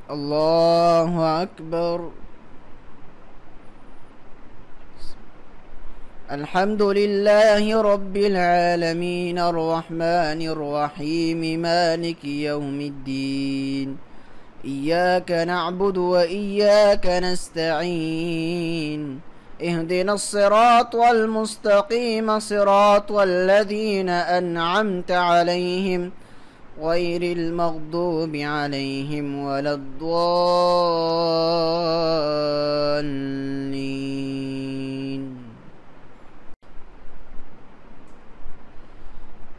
الله أكبر. الحمد لله رب العالمين الرحمن الرحيم مالك يوم الدين. إياك نعبد وإياك نستعين. اهدنا الصراط المستقيم صراط الذين أنعمت عليهم غير المغضوب عليهم ولا الضالين.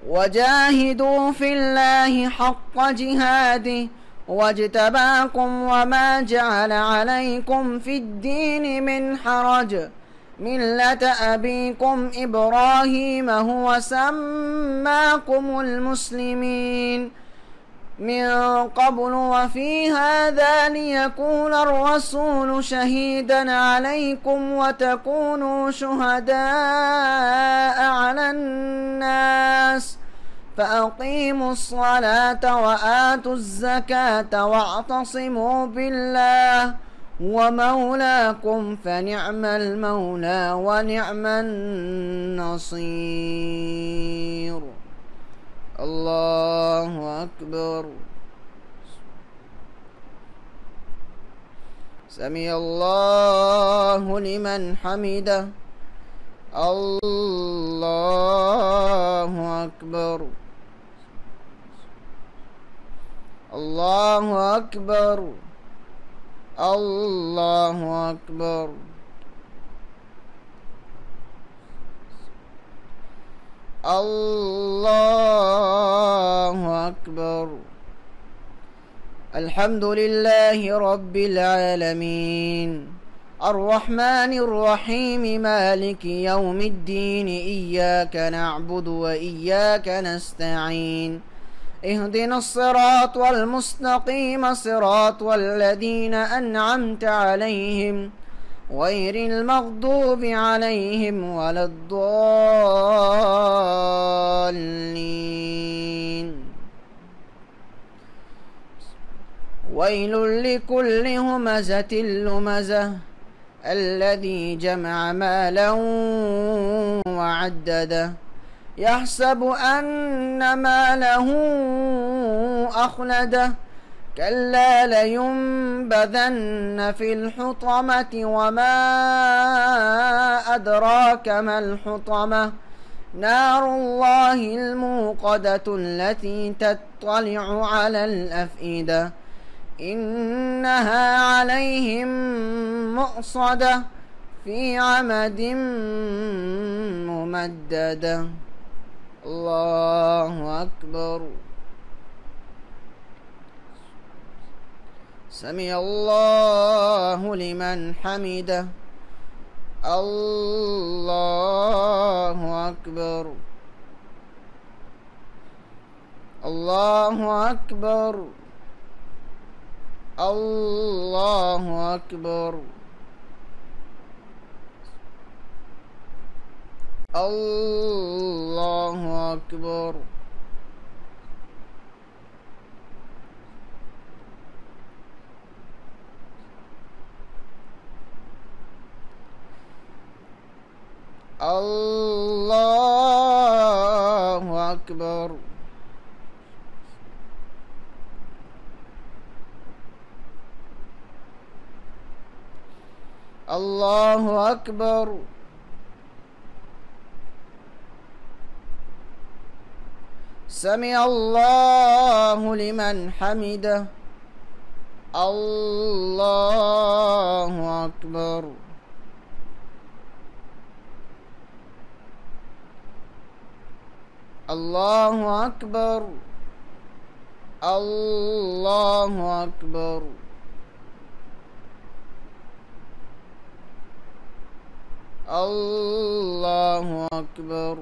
وجاهدوا في الله حق جهاده واجتباكم وما جعل عليكم في الدين من حرج ملة أبيكم إبراهيم هو سماكم المسلمين من قبل وفي هذا ليكون الرسول شهيدا عليكم وتكونوا شهداء على الناس فأقيموا الصلاة وآتوا الزكاة واعتصموا بالله ومولاكم فنعم المولى ونعم النصير. الله أكبر. سمع الله لمن حمده. الله أكبر. الله أكبر. الله أكبر. الله أكبر. الحمد لله رب العالمين الرحمن الرحيم مالك يوم الدين. إياك نعبد وإياك نستعين. اهدنا الصراط المستقيم صراط الذين أنعمت عليهم غير المغضوب عليهم ولا الضالين. ويل لكل همزة لمزة الذي جمع مالا وعدده يحسب أن ماله أخلده كلا لينبذن في الحطمة وما أدراك ما الحطمة نار الله الموقدة التي تطلع على الأفئدة إنها عليهم مؤصدة في عمد ممددة. الله أكبر. سمع الله لمن حمده. الله أكبر. الله أكبر. الله أكبر. الله أكبر. الله أكبر. الله أكبر. سمع الله لمن حمده. الله أكبر. الله أكبر. الله أكبر. الله أكبر.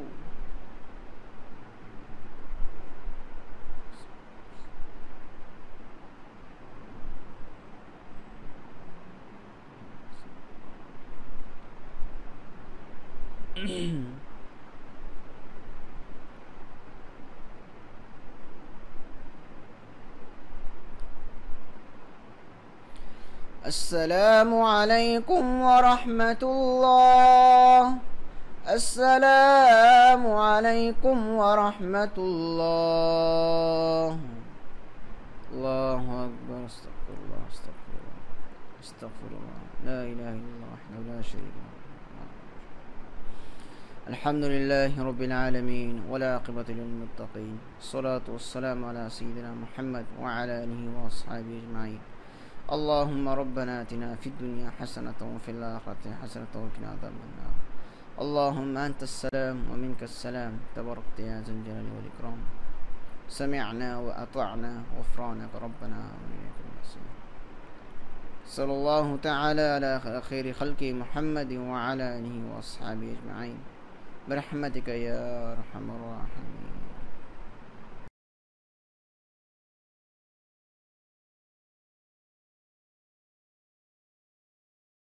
السلام عليكم ورحمة الله. السلام عليكم ورحمة الله. الله أكبر. استغفر الله استغفر الله استغفر الله. لا إله إلا الله وحده لا شريك له. الحمد لله رب العالمين والعاقبة للمتقين. الصلاة والسلام على سيدنا محمد وعلى آله وأصحابه أجمعين. اللهم ربنا آتنا في الدنيا حسنة وفي الآخرة حسنة وقنا عذاب النار. اللهم أنت السلام ومنك السلام، تباركت يا ذا الجلال والإكرام. سمعنا وأطعنا غفرانك ربنا وإليك المصير. صلى الله تعالى على خير خلقه محمد وعلى آله وأصحابه أجمعين برحمتك يا أرحم الراحمين.